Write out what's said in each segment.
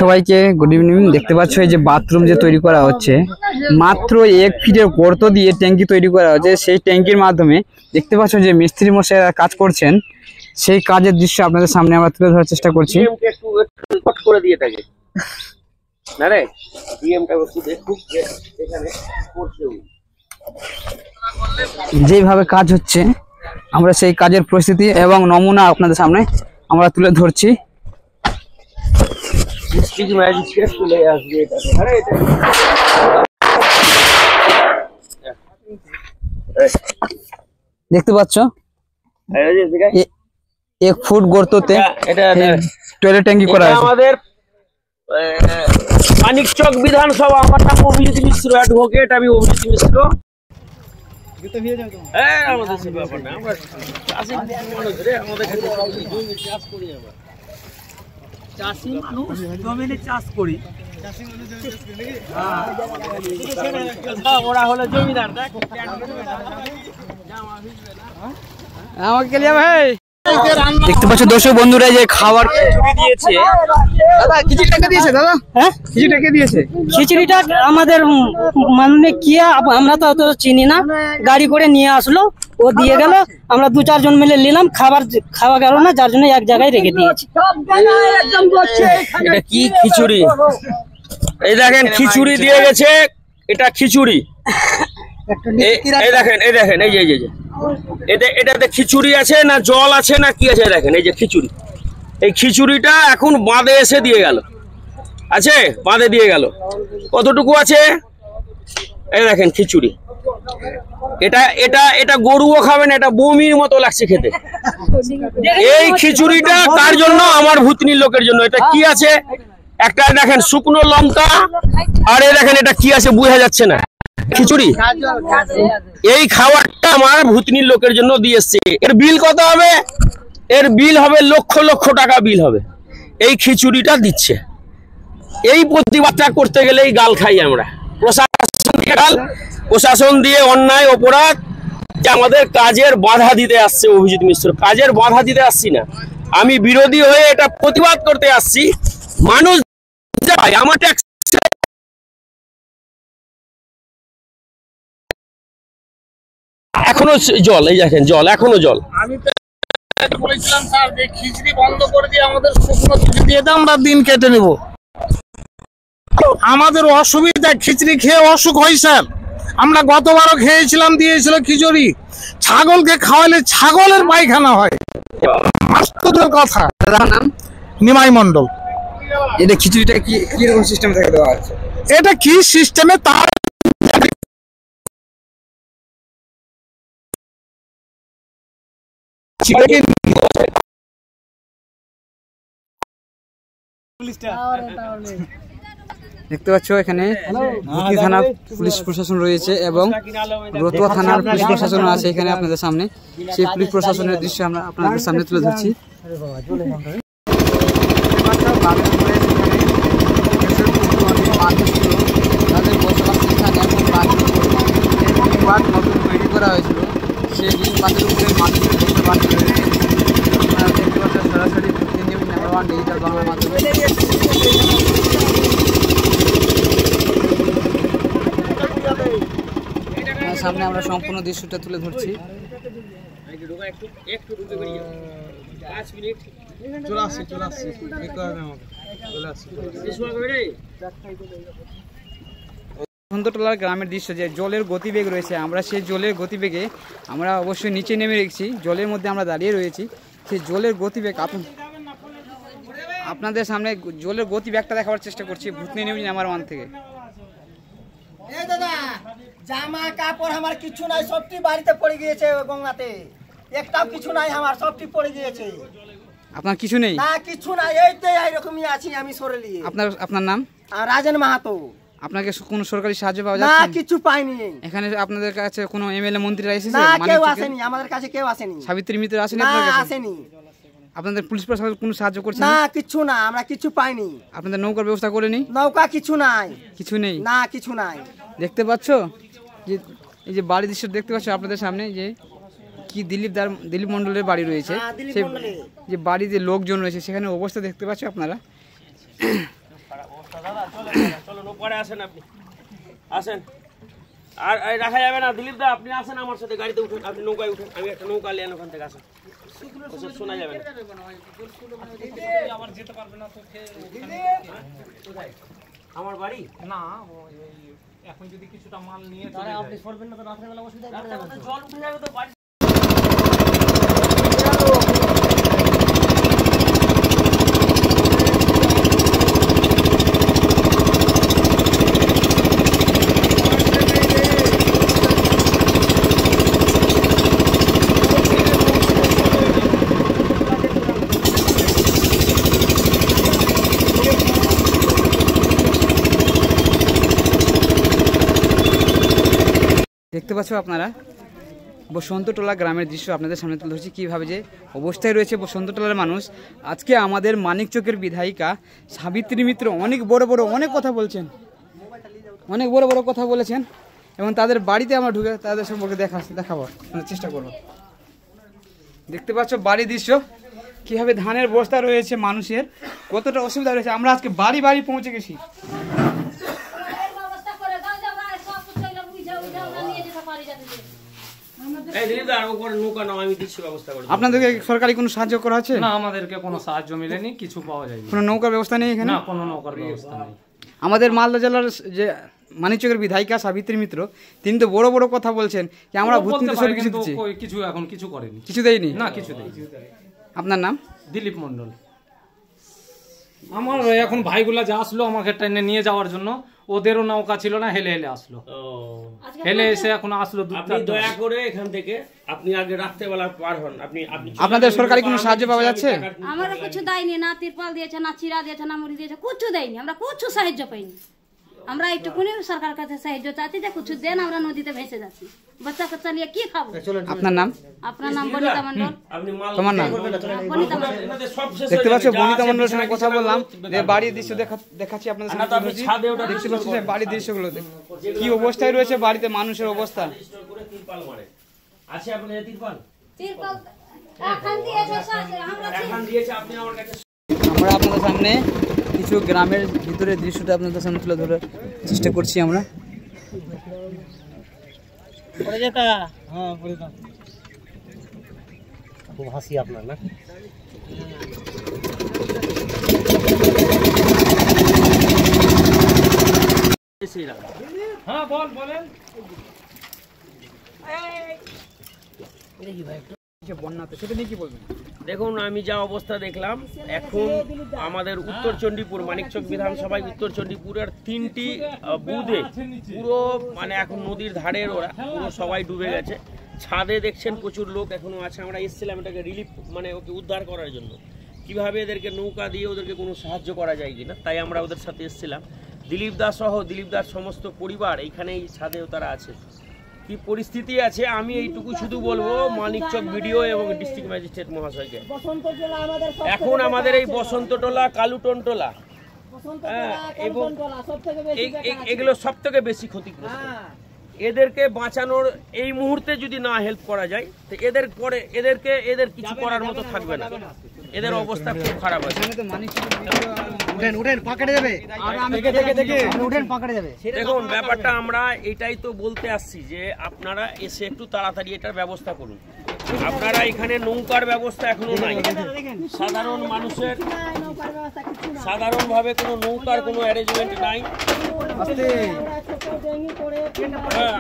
সবাইকে good evening. দেখতে পাচ্ছ এই যে বাথরুম যে তৈরি করা হচ্ছে, মাত্র 1 ফিটের গর্ত দিয়ে ট্যাঙ্কি তৈরি করা হচ্ছে। সেই ট্যাঙ্কির মাধ্যমে দেখতে পাচ্ছ যে মিস্ত্রি মশাইরা কাজ করছেন, সেই কাজের দৃশ্য আপনাদের সামনে আমরা তুলে ধরার চেষ্টা করছি। যেভাবে কাজ হচ্ছে আমরা সেই কাজের পরিস্থিতি এবং নমুনা আপনাদের সামনে আমরা তুলে ধরছি। দেখতে পাচ্ছ 1 ফুট গর্ততে টয়লেট ট্যাঙ্কি করা আছে। আমাদের মানিকচক বিধানসভা, আমার নাম অভিজিৎ মিশ্র, অ্যাডভোকেট। আমি অভিজিৎ মিশ্র। চাষি মানুষ, জমিনে চাষ করি। ওরা হলো জমিদার। আমাকে লিয়া ভাই দেখতে পাচ্ছ দর্শক বন্ধুরা যে খাবার খিচুড়ি দিয়েছে। দাদা কিছু টাকা দিয়েছে দাদা? হ্যাঁ কিছু টাকা দিয়েছে। খিচুড়িটা আমাদের মানে কি আমরা তো অত চিনি না, গাড়ি করে নিয়ে আসলো, ও দিয়ে গেল, আমরা 2-4 জন মিলে নিলাম। খাওয়া গেল না, যার জন্য এক জায়গায় রেখে দিয়েছি। এটা কি খিচুড়ি? এই দেখেন খিচুড়ি দিয়ে গেছে, এটা খিচুড়ি। এই দেখেন এই যে এটাতে খিচুড়ি আছে না জল আছে না কি আছে, দেখেন এই যে খিচুড়ি। এই খিচুড়িটা এখন বাঁধে এসে দিয়ে গেল, আছে বাঁধে দিয়ে গেল। কতটুকু আছে এই দেখেন খিচুড়ি। এটা গরুও খাবে না, এটা বমির মতো লাগছে খেতে। এই খিচুড়িটা কার জন্য? আমার ভূতনির লোকের জন্য। এটা কি আছে? একটা দেখেন শুকনো লঙ্কা, আর এই দেখেন এটা কি আছে বোঝা যাচ্ছে না, খিচুড়ি। এই খাবারটা আমার ভূতনির লোকের জন্য দিয়ে এসছে। এর বিল কত হবে? এর বিল হবে লক্ষ লক্ষ টাকা বিল হবে। এই খিচুড়িটা দিচ্ছে। এই প্রতিবাদটা করতে গেলেই গাল খাই আমরা। প্রশাসন দিয়ে অন্যায় অপরাধ যে আমাদের কাজের বাধা দিতে আসছে। অভিজিৎ মিশ্র, কাজের বাধা দিতে আসছি না, আমি বিরোধী হয়ে এটা প্রতিবাদ করতে আসছি। মানুষ আমার ট্যাক্স এখনো জল, এই দেখেন জল, এখনো জল। আমি তো বলেছিলাম স্যার যে খিচড়ি বন্ধ করে দিয়ে আমাদের শুকনো কিছু দিয়ে দাও, আমরা দিন কেটে নেব। আমাদের অসুবিধা, খিচড়ি খেয়ে অসুখ হয় স্যার। আমরা গতবারও খেয়েছিলাম, দিয়েছিল খিচুড়ি। ছাগলকে খাওয়ালে ছাগলের পায়খানা হয়, বাস্তবের কথা। নাম নিমাই মন্ডল। এটা খিচুড়িটা কি রকম সিস্টেম থেকে দেওয়া আছে? এটা কি সিস্টেমে তার দেখতে পাচ্ছ এখানে ভূতনি থানা পুলিশ প্রশাসন রয়েছে এবং রতুয়া থানার পুলিশ প্রশাসন আছে এখানে আপনাদের সামনে। সেই পুলিশ প্রশাসনের দৃশ্য আমরা আপনাদের সামনে তুলে ধরছি। তাদের বসবাস নতুন তৈরি করা হয়েছিল, সেই রিং বাঁধের উপরে মানুষের বসে বাঁধ রয়েছে। আপনারা দেখতে পাচ্ছেন সরাসরি নিউজ নাম্বার 1 ডিজিটাল বাংলার মাধ্যমে। সামনে আমরা সম্পূর্ণ দৃশ্যটা তুলে ধরছি। বসন্তটোলার গ্রামের দৃশ্য, যে জলের গতিবেগ রয়েছে, আমরা সেই জলের গতিবেগে আমরা অবশ্যই নিচে নেমে রেখেছি। জলের মধ্যে আমরা দাঁড়িয়ে রয়েছি। সেই জলের গতিবেগ আপনাদের সামনে জলের গতিবেগটা দেখাবার চেষ্টা করছি ভূতনি নিউজ নাম্বার 1 থেকে। এই দাদা, জামা কাপড় আমার কিছু নাই, সবটি বাড়িতে পড়ে গিয়েছে গঙ্গাতে। একটাও কিছু নাই আমার, সবটি পড়ে গিয়েছে। আপনার কিছু নেই? না কিছু নাই, এইটাই এইরকমই আছি আমি সরেলি। আপনার নাম? রাজেন মাহাতো। আপনাকে কোনো সরকারি সাহায্য পাওয়া যাচ্ছে? না কিছু পাইনি। এখানে আপনাদের কাছে কোনো এমএলএ মন্ত্রীরা এসেছে? না কেউ আসেনি, আমাদের কাছে কেউ আসেনি। সাবিত্রী মিত্র আসেনি? আপনাদের কাছে আসেনি। আপনাদের পুলিশ প্রশাসন কোনো সাহায্য করছে না? কিছু না, আমরা কিছু পাইনি। আপনাদের নৌকার ব্যবস্থা করেনি? নৌকা কিছু নাই। কিছু নেই? না কিছু নাই। দেখতে পাচ্ছ যে এই যে বাড়ির দৃশ্য দেখতে পাচ্ছ আপনাদের সামনে, যে কি দিলীপ মণ্ডলের বাড়ি রয়েছে, সেই যে বাড়িতে লোকজন রয়েছে সেখানে অবস্থা দেখতে পাচ্ছ আপনারা। চলুন পরে আসেন, আপনি আসেন। আর রাখা যাবে না দিলীপ দা, আপনি আসেন আমার সাথে, গাড়িতে উঠুন, আপনি নৌকায় উঠুন, আমি একটা নৌকা নিয়ে ওখান থেকে আসেন। শোনা যাবে না, আমার বাড়ি না এখন যদি কিছুটা মাল নিয়ে আপনি সরবেন না তো রাত্রেবেলা অসুবিধা জল উঠে যাবে তো বাড়ি। দেখতে পাচ্ছ আপনারা বসন্তটোলা গ্রামের দৃশ্য আপনাদের সামনে তুলে ধরছি, কীভাবে যে অবস্থায় রয়েছে বসন্তটোলার মানুষ। আজকে আমাদের মানিকচকের বিধায়িকা সাবিত্রী মিত্র অনেক অনেক কথা বলছেন, অনেক বড় কথা বলেছেন, এবং তাদের বাড়িতে আমরা ঢুকে তাদের সম্পর্কে দেখাবো চেষ্টা করব। দেখতে পাচ্ছ বাড়ির দৃশ্য, কীভাবে ধানের বস্তা রয়েছে, মানুষের কতটা অসুবিধা রয়েছে। আমরা আজকে বাড়ি পৌঁছে গেছি। আপনাদেরকে সরকারি কোনো সাহায্য করা আছে? না, আমাদেরকে কোনো সাহায্য মিলেনি, কিছু পাওয়া যায়নি। কোনো নৌকার ব্যবস্থা নেই এখানে? না, কোনো নৌকার ব্যবস্থা নেই। আমাদের মালদা জেলার যে মানিকচকের বিধায়িকা সাবিত্রী মিত্র, তিনি তো বড় কথা বলছেন যে আমরা ভূতনিতে সব কিছু দিচ্ছি, কিছু এখন কিছু করেনি, কিছু দেয়নি। না কিছু দেয়নি। আপনার নাম? দিলীপ মণ্ডল। আমার এখন ভাইগুলা যা আসলো আমাকে ট্রেনে নিয়ে যাওয়ার জন্য, ওদেরও নৌকা ছিল না, হেলে আসলো, হেলে এসে এখন আসলো। আপনি দয়া করে এখান থেকে আপনি আগে রাত্রেবেলা পার হন। আপনাদের সরকারি কোনো সাহায্য পাওয়া যাচ্ছে? আমরা কিছু দেয়নি, না তিরপাল দিয়েছে, না চিরা দিয়েছে, না মুড়ি দিয়েছে, কিছু দেয়নি, আমরা কিছু সাহায্য পাইনি। আমরা একটুকুনি সরকার কাছে সাহায্য চাচ্ছি যে কিছু দেন, আমরা নদীতে ভেসে যাচ্ছি, বাচ্চা কাচ্চা নিয়ে কি খাবো। আপনার নাম? আপনার নাম বনিতা মণ্ডল। তোমার নাম? বনিতা মণ্ডল। দেখতে পাচ্ছ বনিতা মণ্ডলের সঙ্গে কথা বললাম, যে বাড়ির দৃশ্য দেখাচ্ছি আপনাদের সামনে। দেখতে পাচ্ছি যে বাড়ির দৃশ্যগুলো কি অবস্থায় রয়েছে, বাড়িতে মানুষের অবস্থা। আছে আপনাদের তিরপাল? তিরপাল এখন দিয়েছে, এখন দিয়েছে, আপনি আমার কাছে। আমরা আপনাদের সামনে কিছু গ্রামের ভিতরের দৃশ্যটা আপনাদের সামনে তুলে ধরার চেষ্টা করছি আমরা। খুব হাসি আপনার না? হ্যাঁ বলেন। দেখুন, আমি যা অবস্থা দেখলাম এখন আমাদের উত্তর চণ্ডীপুর মানিকচক বিধানসভায় উত্তর চণ্ডীপুরের 3টি বুথে পুরো মানে এখন নদীর ধারের ওরা পুরো সবাই ডুবে গেছে। ছাদে দেখছেন প্রচুর লোক এখনো আছে। আমরা এসেছিলাম এটাকে রিলিফ মানে ওকে উদ্ধার করার জন্য, কিভাবে এদেরকে নৌকা দিয়ে ওদেরকে কোনো সাহায্য করা যায় কিনা, তাই আমরা ওদের সাথে এসেছিলাম। দিলীপ দাস সহ দিলীপ দাস সমস্ত পরিবার এইখানেই ছাদেও তারা আছে। কি পরিস্থিতি আছে আমি এইটুকু শুধু বলবো মানিকচক বিডিও এবং ডিস্ট্রিক্ট ম্যাজিস্ট্রেট মহাশয়কে, এখন আমাদের এই বসন্তটোলা, কালুটনটোলা এবং এগুলো সব থেকে বেশি ক্ষতিগ্রস্ত। এদেরকে বাঁচানোর এই মুহূর্তে যদি না হেল্প করা যায় তো এদের কিছু করার মতো থাকবে না। এদের অবস্থা খুব খারাপ আছে। দেখুন ব্যাপারটা আমরা এটাই তো বলতে আসছি যে আপনারা এসে একটু তাড়াতাড়ি এটার ব্যবস্থা করুন। আপনারা এখানে নৌকার ব্যবস্থা এখনো নাই, সাধারণ মানুষের সাধারণভাবে কোনো নৌকার কোনো অ্যারেঞ্জমেন্ট নাই।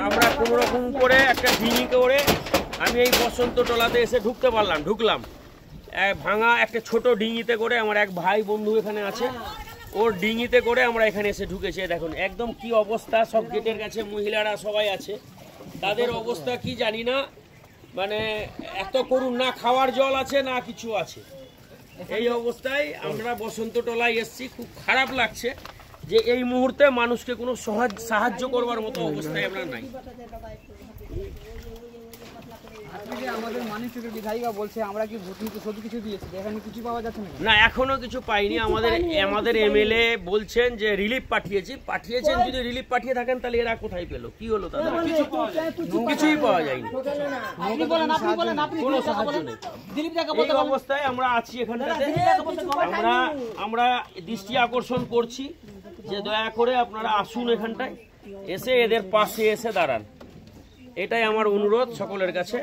আমরা কোনো রকম করে একটা ডিঙি করে আমি এই বসন্তটোলাতে এসে ঢুকলাম ভাঙা একটা ছোট ডিঙিতে করে। আমার এক ভাই বন্ধু এখানে আছে, ওর ডিঙিতে করে আমরা এখানে এসে ঢুকেছি। দেখুন একদম কি অবস্থা, সব গেটের কাছে মহিলারা সবাই আছে, তাদের অবস্থা কি জানি না, মানে এত করুন না, খাওয়ার জল আছে না কিছু আছে। এই অবস্থায় আমরা বসন্তটোলায় এসেছি, খুব খারাপ লাগছে যে এই মুহূর্তে মানুষকে কোনো সাহায্য করবার মতো অবস্থায় আমরা নাই। যে আমাদের মানিকচকের বিধায়িকা বলছে আমরা কি ভোট নিতে সব কিছু দিয়েছি, এখানে কিছু পাওয়া যাচ্ছে না। না, এখনো কিছু পাইনি। আমাদের এমএলএ বলছেন যে রিলিফ পাঠিয়েছেন। যদি রিলিফ পাঠিয়ে থাকেন তাহলে এরা কোথায় পেলো, কি হলো তাদের? কিছুই পাওয়া যায়নি। এই অবস্থায় আমরা আছি এখানটাতে। আমরা দৃষ্টি আকর্ষণ করছি যে দয়া করে আপনারা আসুন এখানটায়, এসে এদের পাশে এসে দাঁড়ান। এটাই আমার অনুরোধ সকলের কাছে।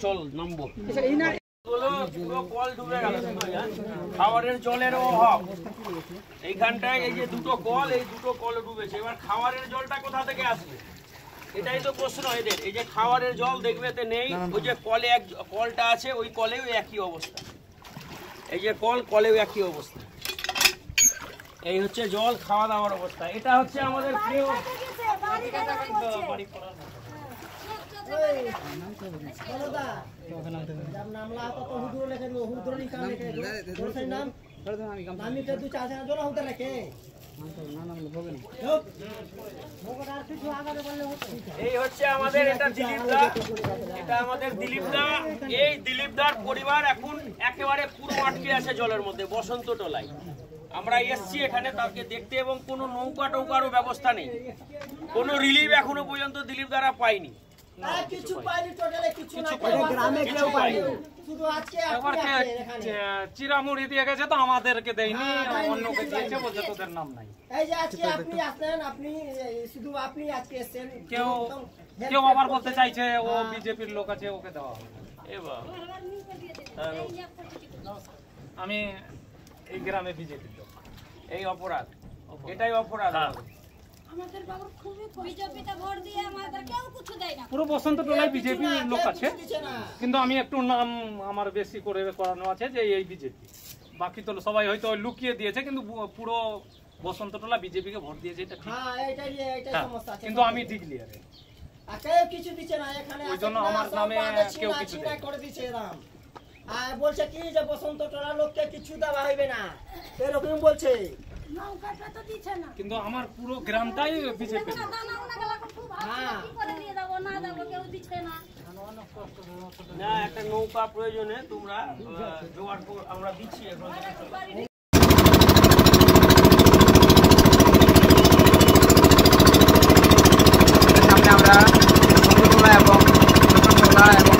চল নামবো। কল ডুবে গেল, খাবারের জলের অভাব এইখানটায়। এই যে দুটো কল, এই দুটো কল ডুবেছে। এবার খাবারের জলটা কোথা থেকে আসবে, এটাই তো প্রশ্ন এদের। এই যে খাবারের জল দেখবেতে নেই, ওই যে কলে কলটা আছে, ওই কলেও একই অবস্থা। এই যে কলেও একই অবস্থা। এই হচ্ছে জল, খাওয়া দাওয়ার অবস্থা। এটা হচ্ছে আমাদের প্রিয় এই হচ্ছে আমাদের এটা দিলীপদা। এটা আমাদের দিলীপদা। এই দিলীপদার পরিবার এখন একেবারে পুরো আটকে আছে জলের মধ্যে, বসন্ত টলায়। আমরা এসছি এখানে তাকে দেখতে, এবং কোনো নৌকা টৌকারও ব্যবস্থা নেই। কোনো রিলিফ এখনো পর্যন্ত দিলীপ দ্বারা পাইনি। চিরামুড়ি দিয়ে গেছে, তো আমাদেরকে দেয়নি, অন্যকে দিয়েছে, বলছে তোদের নাম নাই। কেউ আবার বলতে চাইছে ও বিজেপির লোক আছে, ওকে দেওয়া হবে। আমি এই গ্রামে বিজেপির লোক, এই অপরাধ, এটাই অপরাধ। পুরো বসন্ত টোলায় বিজেপি লোক আছে, কিন্তু আমি একটু নাম আমার বেশি করে করানো আছে যে এই বিজেপি। বাকি তো সবাই হয়তো লুকিয়ে দিয়েছে, কিন্তু পুরো বসন্ত টোলা বিজেপি কে ভোট দিয়েছে, এটা ঠিক। কিন্তু আমি ডিক্লিয়ার, কিছু দিচ্ছে না এখানে, ওই জন্য আমার নামে কেউ কিছু করে দিচ্ছে। আর বলছে কি যে বসন্ত টোলা লোককে কিছু দেওয়া হইবে না, এরকম বলছে। কিন্তু আমার পুরো গ্রামটাই বিজেপি। না, একটা নৌকা প্রয়োজনে তোমরা জোগাড় করো, আমরা দিচ্ছি এখন। সামনে আমরা বসন্তটোলা এবং নতুনটোলা এবং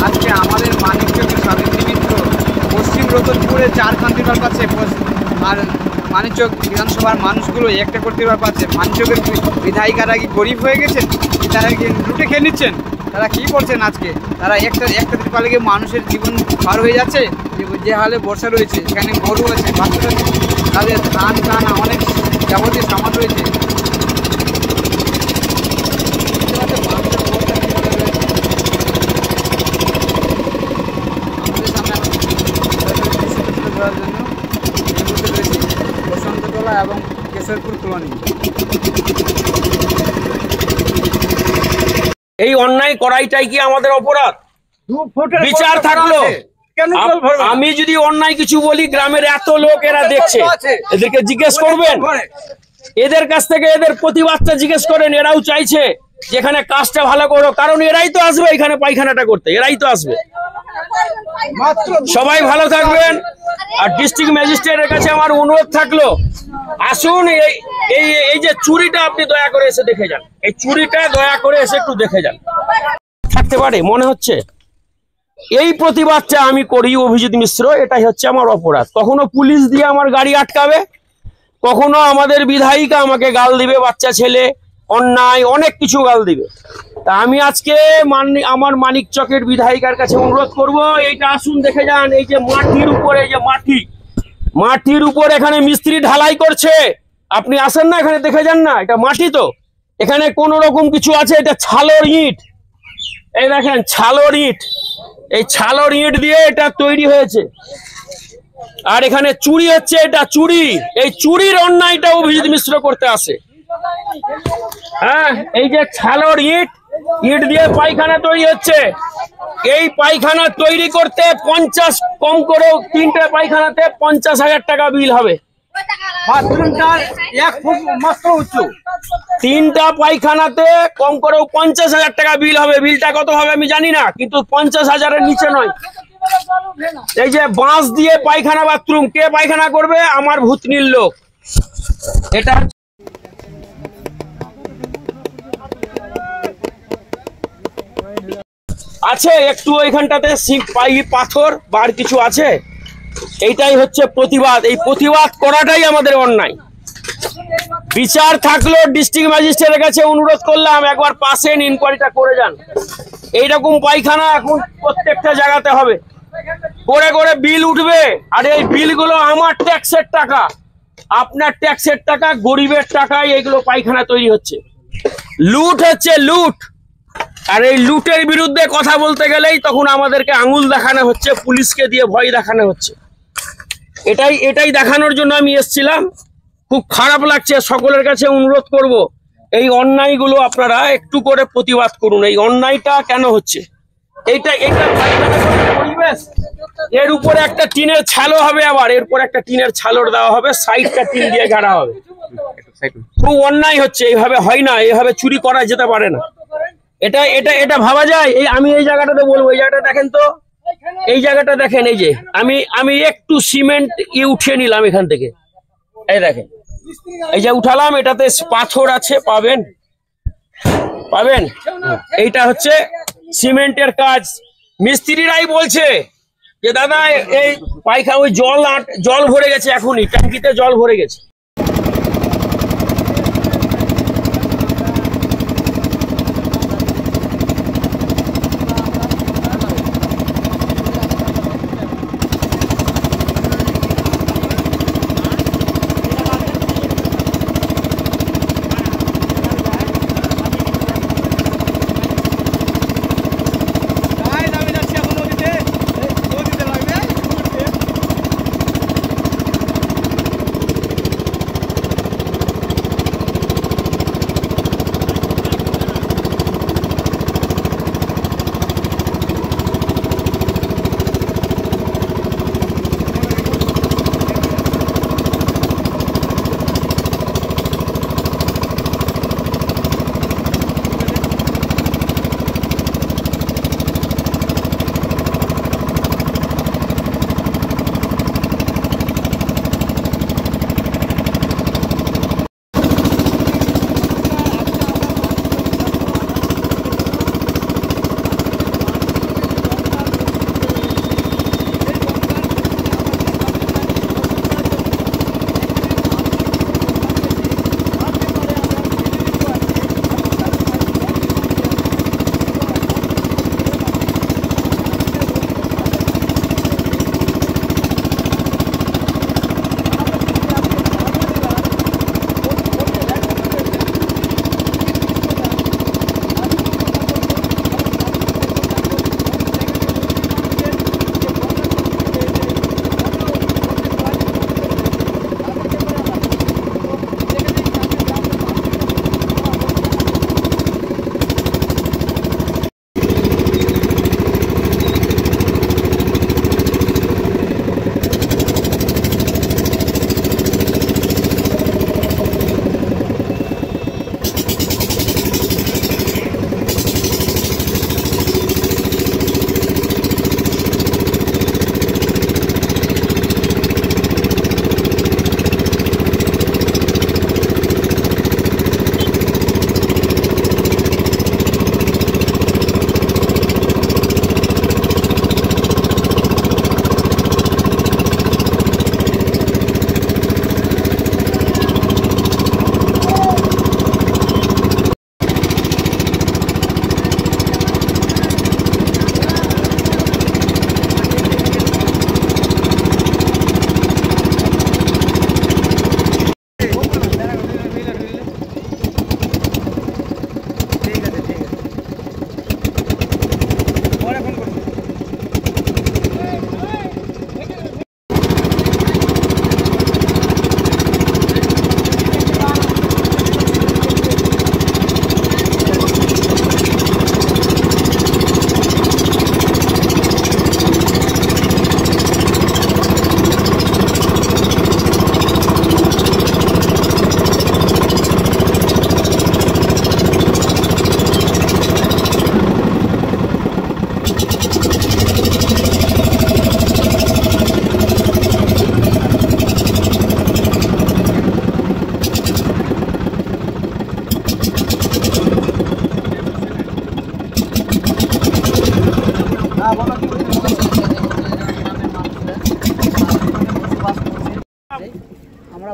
আজকে আমাদের মানিকচকের সাবিত্রী মিত্র পশ্চিম রতনপুরে চারখান্তিবার পাচ্ছে, আর মানিকচক বিধানসভার মানুষগুলো একটা করতে পারছে। মানিকচকের বিধায়িকারা কি গরিব হয়ে গেছেন, তারা কি লুটে খেয়ে নিচ্ছেন? তারা কি করছেন আজকে? তারা একটা ত্রিপালে গিয়ে মানুষের জীবন পার হয়ে যাচ্ছে। যে হালে বর্ষা রয়েছে, এখানে গরু আছে, বাচ্চারা আছে, তাদের ধান অনেক যাবতীয় সামান রয়েছে। বসন্তটোলা এবং কেশরপুর কলোনি। এই অন্যায় করাইটাই কি আমাদের অপরাধ? বিচার থাকলো। আমি যদি অন্যায় কিছু বলি, গ্রামের এত লোক এরা দেখছে, এদেরকে জিজ্ঞেস করবেন, এদের কাছ থেকে এদের প্রতিবাদটা জিজ্ঞেস করেন। এরাও চাইছে যেখানে কাজটা ভালো করো, কারণ এরাই তো আসবে এখানে পায়খানাটা করতে, এরাই তো আসবে। সবাই ভালো থাকবেন। আর ডিস্ট্রিক্ট ম্যাজিস্ট্রেটের কাছে আমার অনুরোধ থাকলো, আসুন এই যে চুরিটা আপনি দয়া করে এসে দেখে যান। এই চুরিটা দয়া করে এসে একটু দেখে যান। থাকতে পারে মনে হচ্ছে এই প্রতিবাদটা আমি করি অভিজিৎ মিশ্র, এটাই হচ্ছে আমার অপরাধ। কখনো পুলিশ দিয়ে আমার গাড়ি আটকাবে, কখনো আমাদের বিধায়িকা আমাকে গাল দিবে, বাচ্চা ছেলে অন্যায় অনেক কিছু গাল দিবে। তা আমি আজকে আমার মানিকচকের বিধায়িকার কাছে অনুরোধ করব, এইটা আসুন দেখে যান। এই যে মাটির উপরে, যে মাটির উপর এখানে মিস্ত্রি ঢালাই করছে, আপনি আসেন না এখানে দেখে যান না, এটা মাটি তো, এখানে কোন রকম কিছু আছে, এটা ছালোর ইট। এই দেখেন ছালোর ইট, এই ছালোর ইট দিয়ে এটা তৈরি হয়েছে। আর এখানে চুরি হচ্ছে, এটা চুরি। এই চুরির অন্যায়টা অভিজিৎ মিশ্র করতে আসে। হ্যাঁ, এই যে ছালোর ইট দিয়ে পায়খানা তৈরি হচ্ছে। এই পায়খানা তৈরি করতে 50 কম করে 3টে পায়খানাতে 50,000 টাকা বিল হবে। বাথরুমটা 1 ফুট মাত্র উঁচু। 3টা পায়খানাতে কম করেও 50,000 টাকা বিল হবে। বিলটা কত হবে আমি জানি না, কিন্তু 50,000-এর নিচে নয়। এই যে বাঁশ দিয়ে পায়খানা বাথরুম, কে পায়খানা করবে? আমার ভূতনির লোক। এটা আছে একটু ওইখানটাতে পাথর বার কিছু আছে। এইটাই হচ্ছে প্রতিবাদ। এই প্রতিবাদ করাটাই আমাদের অন্যায়। বিচার থাকলো ডিস্ট্রিক্ট ম্যাজিস্ট্রেটের কাছে অনুরোধ করলাম, একবার পাশে ইনকোয়ারিটা করে যান। এইরকম পায়খানা এখন প্রত্যেকটা জায়গাতে হবে, করে করে বিল উঠবে। আর এই বিলগুলো আমার ট্যাক্সের টাকা, আপনার ট্যাক্সের টাকা, গরিবের টাকায় এইগুলো পায়খানা তৈরি হচ্ছে। লুট হচ্ছে, লুট। আর এই লুটের বিরুদ্ধে কথা বলতে গেলেই তখন আমাদেরকে আঙুল দেখানো হচ্ছে, পুলিশকে দিয়ে ভয় দেখানো হচ্ছে। এটাই দেখানোর জন্য আমি এসেছিলাম। খুব খারাপ লাগছে। সকলের কাছে অনুরোধ করব, এই অন্যায়গুলো আপনারা একটু করে প্রতিবাদ করুন। এই অন্যায়টা কেন হচ্ছে? এইটা পরিবেশ। এর উপরে একটা টিনের ছালও হবে, আবার এরপর একটা টিনের ছালর দেওয়া হবে, সাইডটা টিন দিয়ে গাড়া হবে। খুব অন্যায় হচ্ছে, এইভাবে হয় না, এইভাবে চুরি করা যেতে পারে না। এটা ভাবা যায়? আমি এই জায়গাটাতে বলবো, এই জায়গাটা দেখেন তো, এই জায়গাটা দেখেন। এই যে আমি একটু সিমেন্ট উঠিয়ে নিলাম এখান থেকে, এই দেখেন, এই যে উঠালাম, এটাতে পাথর আছে, পাবেন। এইটা হচ্ছে সিমেন্টের কাজ। মিস্ত্রিরাই বলছে যে দাদা এই পায়খানা ওই জল ভরে গেছে, এখনই ট্যাঙ্কিতে জল ভরে গেছে।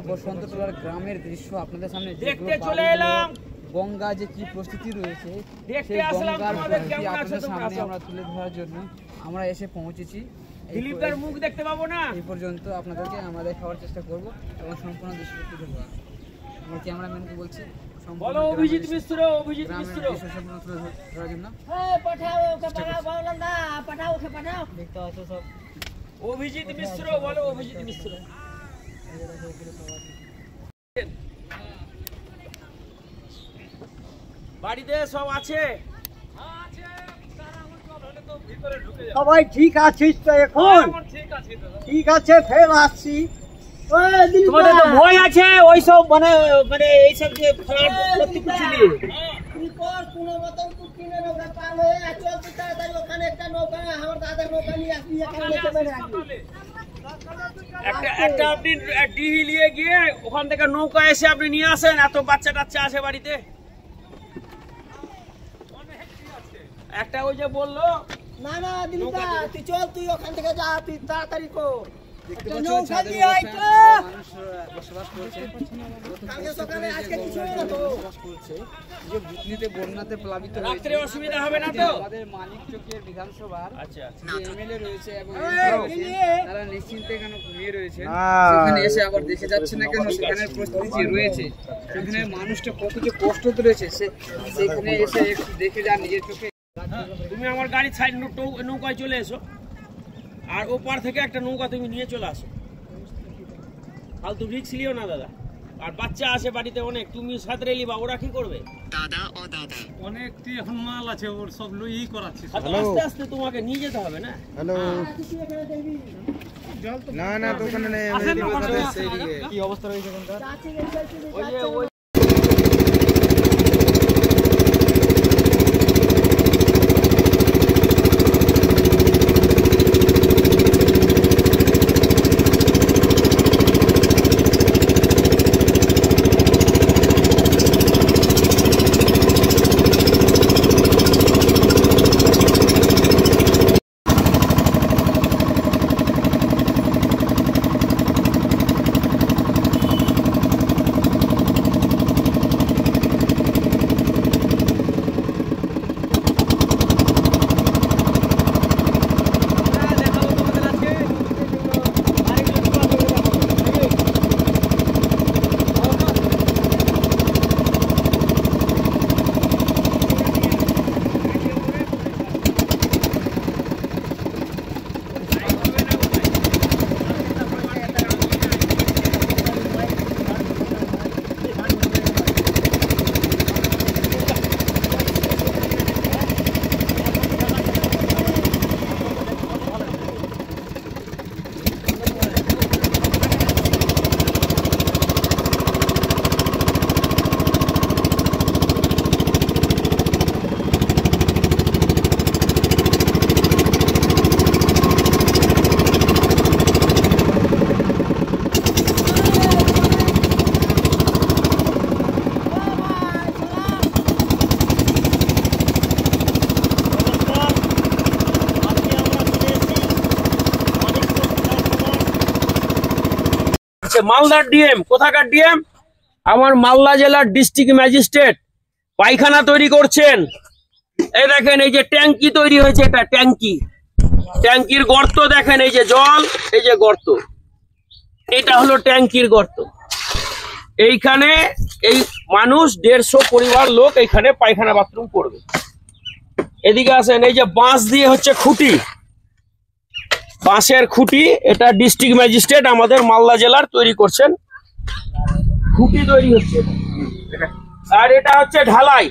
বসন্তটোলার গ্রামের দৃশ্য আপনাদের সামনে দেখতে চলে এলাম। গঙ্গা যে কি প্রস্তুতি রয়েছে দেখতে সেই আসলাম গঙ্গার তোমাদের প্রস্তুতি কেমন আছো আপনাদের তোমরা সামনে সব? আমরা তুলে ধরার জন্য আমরা এসে পৌঁছেছি। দিলীপদার মুখ দেখতে পাবো না? এই পর্যন্ত আপনাদেরকে আমরা দেখাবার চেষ্টা করব এবং সম্পূর্ণ দৃশ্যটা তুলে ধরবো। আমরা ক্যামেরাম্যানকে বলছি বলো অভিজিৎ মিশ্র, অভিজিৎ মিশ্র। গ্রামের দৃশ্য সম্পূর্ণ তুলে ধরার জন্য। পাঠাও ওকে পাঠাও বাউলন্দা পাঠাও ওকে পাঠাও দেখতে আছো সব অভিজিৎ মিশ্র বলো, অভিজিৎ মিশ্র। বাড়িতে সব আছে? সবাই ঠিক আছিস তো এখন? ঠিক আছে, ফের আসছি। তোমাদের তো ভয় আছে ওইসব মানে মানে এইসব যে ফ্লাড করতে করছিলি। কোনো মতন তুই কিনে নৌকা পার হয়ে চল তুই তাড়াতাড়ি ওখানে একটা নৌকা আমার দাদার নৌকা নিয়ে আসবি এখানে দেখে রাখবি। একটা আপনি ডিহি নিয়ে গিয়ে ওখান থেকে নৌকা এসে আপনি নিয়ে আসেন। এত বাচ্চা টাচ্চা আছে বাড়িতে। একটা ওই যে বললো না না দিলীপা তুই চল, তুই ওখান থেকে যা, তুই তাড়াতাড়ি কর। দেখতে একটা পাচ্ছেন নৌকা ছাদের দিয়ে আয় তো। মানুষ বসবাস করছে। কালকে সকালে আজকে কিছু হলো না তো। বসবাস করছে যে ভূতনিতে বন্যাতে প্লাবিত হয়েছে। রাত্রে অসুবিধা হবে না তো? আমাদের মানিকচকের বিধানসভার আচ্ছা এমএলএ রয়েছে এবং এই, MP রয়েছে, দিদি। তারা নিশ্চিন্তে কেন ঘুমিয়ে রয়েছে সেখানে এসে আবার দেখে যাচ্ছে না কেন সেখানে প্রস্তুতি যে রয়েছে সেখানে মানুষটা কত যে কষ্টতে রয়েছে সেখানে এসে একটু দেখে যান নিজের চোখে। তুমি আমার গাড়ির সাইড নৌকায় চলে এসো, আর ওপার থেকে একটা নৌকা তুমি নিয়ে চলে আসো। ফালতু রিস্ক লিও না দাদা। আর বাচ্চা আছে বাড়িতে অনেক, তুমি সাথে রেলি বা ওরা কি করবে? অনেকটি এখন মাল আছে, ওর সব লইই করাচ্ছি। আস্তে আস্তে তোমাকে নিয়ে যেতে হবে না? আসেন না, ওখানে কি অবস্থা রয়েছে এখানকার? ওই যে ওই মালদার ডিএম। কোথাকার ডিএম? আমার মালদা জেলার ডিস্ট্রিক্ট ম্যাজিস্ট্রেট পায়খানা তৈরি করছেন। এই দেখেন, এই যে ট্যাঙ্কি তৈরি হয়েছে, এটা ট্যাঙ্কি। ট্যাঙ্কির গর্ত দেখেন, এই যে জল, এই যে গর্ত, এটা হলো ট্যাঙ্কির গর্ত। এইখানে এই মানুষ 150 পরিবার লোক এইখানে পায়খানা বাথরুম করবে। এদিকে আসেন, এই যে বাঁশ দিয়ে হচ্ছে খুঁটি, বাঁশের খুঁটি, এটা ডিস্ট্রিক্ট ম্যাজিস্ট্রেট আমাদের মালদা জেলার তৈরি করছেন। খুঁটি তৈরি হচ্ছে। আর এটা হচ্ছে ঢালাই,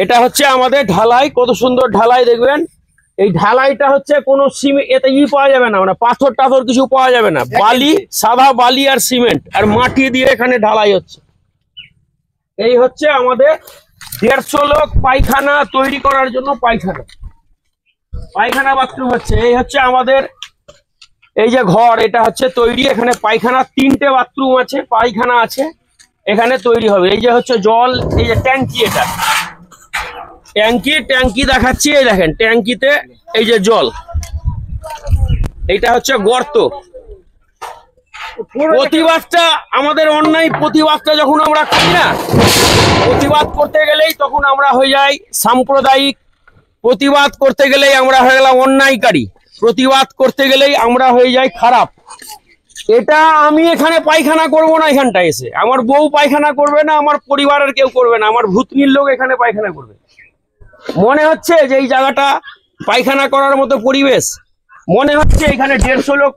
এটা হচ্ছে আমাদের ঢালাই। কত সুন্দর ঢালাই দেখবেন। এই ঢালাইটা হচ্ছে কোনো সিমেন্ট, এতে পাওয়া যাবে না, মানে পাথর টাথর কিছু পাওয়া যাবে না, বালি, সাদা বালি আর সিমেন্ট আর মাটি দিয়ে এখানে ঢালাই হচ্ছে। এই হচ্ছে আমাদের 150 লোক পায়খানা তৈরি করার জন্য পায়খানা বাথরুম হচ্ছে। এই হচ্ছে আমাদের এই যে ঘর, এটা হচ্ছে তৈরি। এখানে পায়খানা 3টে বাথরুম আছে, পায়খানা আছে, এখানে তৈরি হবে। এই যে হচ্ছে জল, এই যে ট্যাঙ্কি, এটা ট্যাঙ্কি দেখাচ্ছি। এই দেখেন ট্যাঙ্কিতে এই যে জল, এইটা হচ্ছে গর্ত। প্রতিবাদটা আমাদের অন্যায়, প্রতিবাদটা যখন আমরা করি না, প্রতিবাদ করতে গেলেই তখন আমরা হয়ে যাই সাম্প্রদায়িক, প্রতিবাদ করতে গেলেই আমরা হয়ে গেলাম অন্যায়কারী, প্রতিবাদ করতে গেলেই আমরা হয়ে যাই খারাপ। এটা আমি এখানে পায়খানা করব না, এখানটা এসে আমার বউ পায়খানা করবে না, আমার পরিবারের কেউ করবে না, আমার ভূতনির লোক এখানে পায়খানা করবে। মনে হচ্ছে যে এই জায়গাটা পায়খানা করার মতো পরিবেশ, মনে হচ্ছে এখানে 150 লোক